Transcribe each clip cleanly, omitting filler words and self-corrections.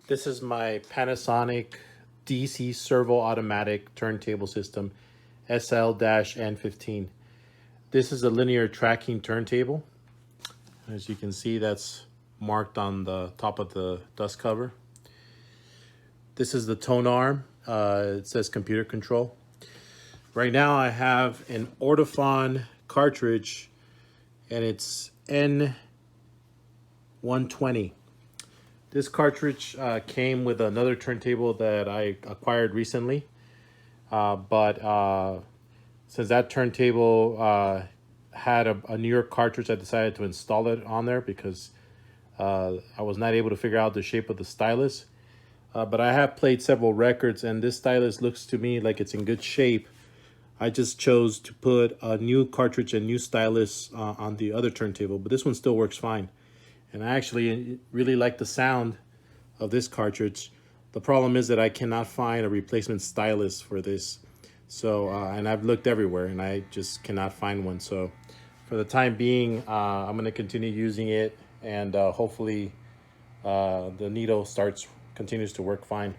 This is my Panasonic DC servo automatic turntable system SL-N15. This is a linear tracking turntable. As you can see, that's marked on the top of the dust cover. This is the tone arm. It says computer control. Right now I have an Ortofon cartridge and it's N15. This cartridge came with another turntable that I acquired recently, but since that turntable had a New York cartridge, I decided to install it on there because I was not able to figure out the shape of the stylus. But I have played several records, and this stylus looks to me like it's in good shape. I just chose to put a new cartridge and new stylus on the other turntable, but this one still works fine. And I actually really like the sound of this cartridge. The problem is that I cannot find a replacement stylus for this. So, and I've looked everywhere and I just cannot find one. So for the time being, I'm gonna continue using it, and hopefully the needle continues to work fine.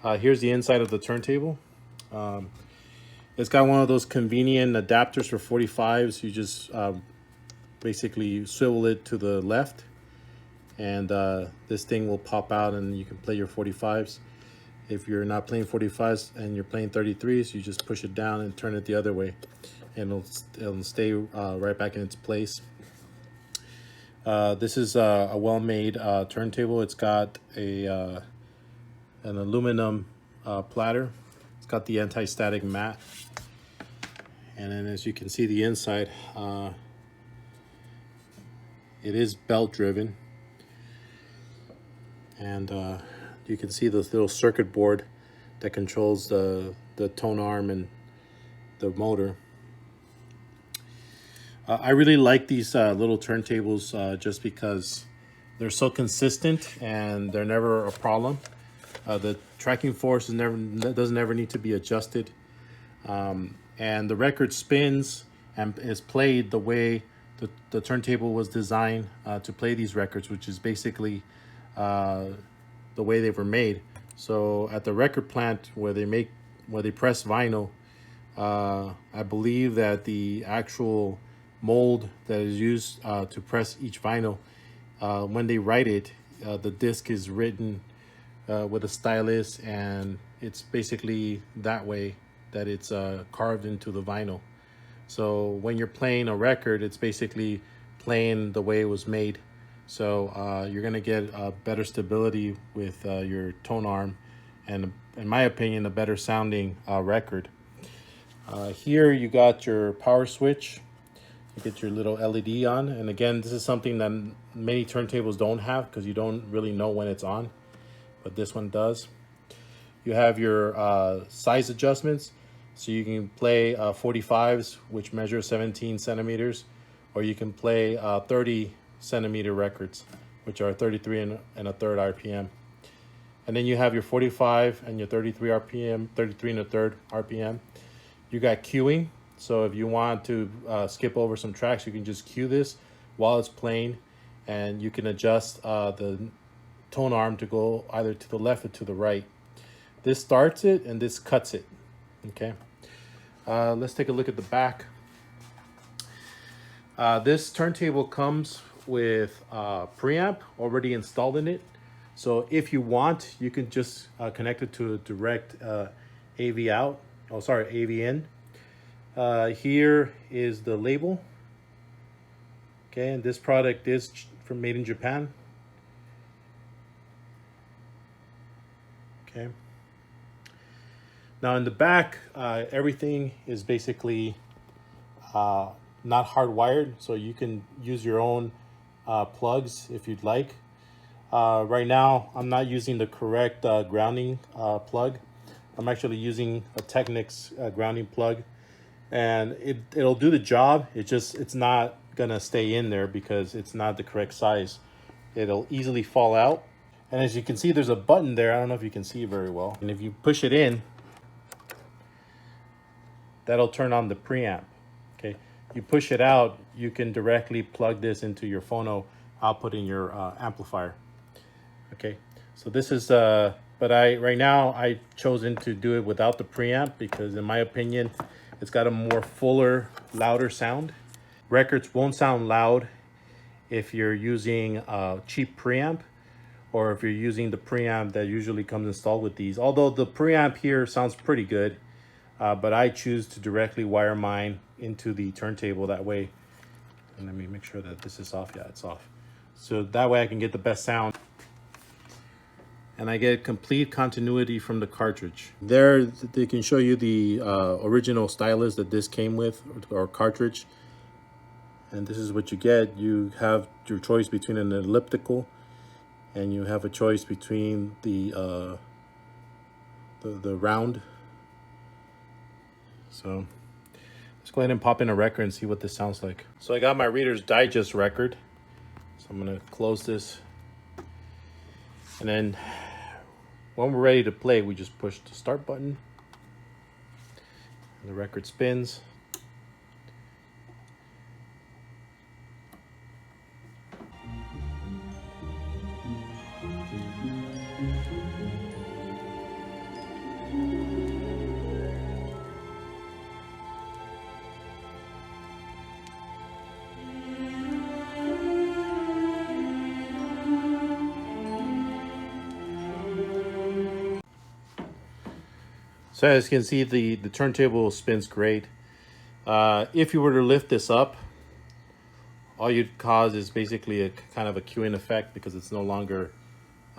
Here's the inside of the turntable. It's got one of those convenient adapters for 45s. You just basically swivel it to the left, and this thing will pop out and you can play your 45s. If you're not playing 45s and you're playing 33s, you just push it down and turn it the other way, and it'll stay right back in its place. This is a well-made turntable. It's got an aluminum platter. It's got the anti-static mat, and then as you can see, the inside it is belt driven, and you can see the little circuit board that controls the tone arm and the motor. I really like these little turntables just because they're so consistent and they're never a problem. The tracking force doesn't ever need to be adjusted, and the record spins and is played the way the turntable was designed to play these records, which is basically the way they were made. So at the record plant where they press vinyl, I believe that the actual mold that is used to press each vinyl, when they write it, the disc is written with a stylus, and it's basically that way that it's carved into the vinyl. So when you're playing a record, it's basically playing the way it was made. So you're gonna get better stability with your tone arm, and in my opinion, a better sounding record. Here you got your power switch. You get your little LED on, and again, this is something that many turntables don't have because you don't really know when it's on, but this one does. You have your size adjustments, so you can play 45s, which measure 17 centimeters, or you can play 30 centimeter records, which are 33 and a third RPM. And then you have your 45 and your 33 RPM, 33 and a third RPM. You got queuing, so if you want to skip over some tracks, you can just cue this while it's playing, and you can adjust the tone arm to go either to the left or to the right. This starts it and this cuts it. Okay, let's take a look at the back. This turntable comes with preamp already installed in it. So if you want, you can just connect it to a direct AV out. Oh, sorry, AV in. Here is the label. Okay, and this product is made in Japan. Okay. Now in the back, everything is basically not hardwired, so you can use your own plugs if you'd like. Right now, I'm not using the correct grounding plug. I'm actually using a Technics grounding plug, and it'll do the job. It's not gonna stay in there because it's not the correct size. It'll easily fall out. And as you can see, there's a button there. I don't know if you can see it very well. And if you push it in, that'll turn on the preamp. Okay, you push it out, you can directly plug this into your phono output in your amplifier. Okay, So this is, but right now I've chosen to do it without the preamp because in my opinion, it's got a more fuller, louder sound. Records won't sound loud if you're using a cheap preamp or if you're using the preamp that usually comes installed with these. Although the preamp here sounds pretty good, but I choose to directly wire mine into the turntable that way. And let me make sure that this is off. Yeah, it's off. So that way I can get the best sound. And I get complete continuity from the cartridge. There, they can show you the original stylus that this came with, or cartridge. And this is what you get. You have your choice between an elliptical, and you have a choice between the round. So let's go ahead and pop in a record and see what this sounds like. So I got my Reader's Digest record. So I'm gonna close this. And then when we're ready to play, we just push the start button. And the record spins. So as you can see, the turntable spins great. If you were to lift this up, all you'd cause is basically a kind of a cueing effect because it's no longer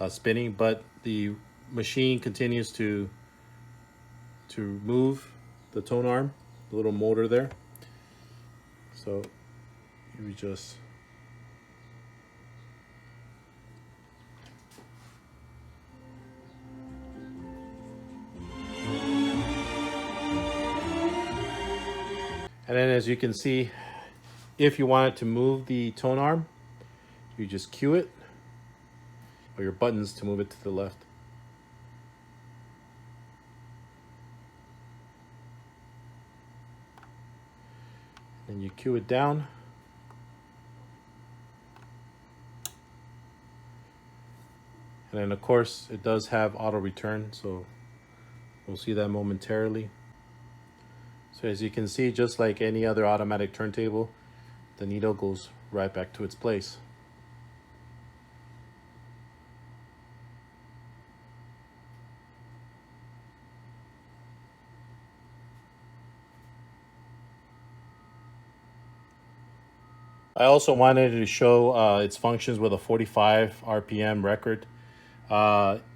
spinning, but the machine continues to move the tone arm, the little motor there. So you just and then as you can see, if you wanted to move the tone arm, you just cue it, or your buttons to move it to the left. And you cue it down. And then of course it does have auto return, so we'll see that momentarily. So as you can see, just like any other automatic turntable, the needle goes right back to its place. I also wanted to show its functions with a 45 RPM record.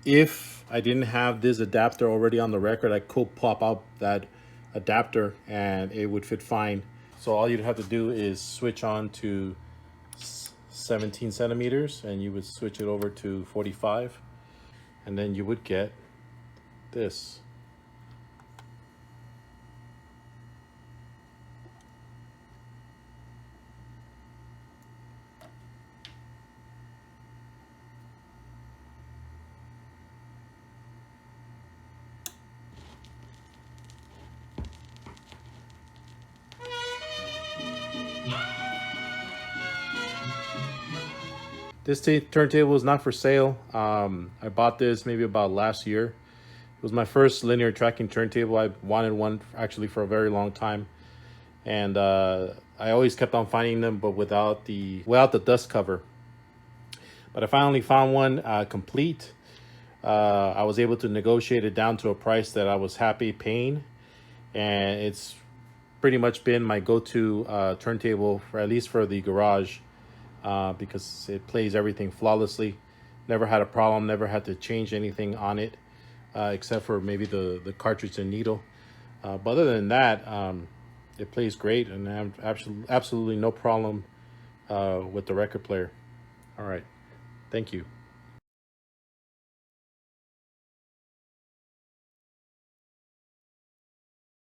If I didn't have this adapter already on the record, I could pop out that adapter and it would fit fine. So all you'd have to do is switch on to 17 centimeters and you would switch it over to 45, and then you would get this. This turntable is not for sale. I bought this maybe about last year. It was my first linear tracking turntable. I wanted one actually for a very long time. And I always kept on finding them, but without the dust cover. But I finally found one complete. I was able to negotiate it down to a price that I was happy paying. And it's pretty much been my go-to turntable, for at least for the garage. Because it plays everything flawlessly. Never had a problem, never had to change anything on it, except for maybe the cartridge and needle. But other than that, it plays great, and I have absolutely no problem with the record player. All right, thank you.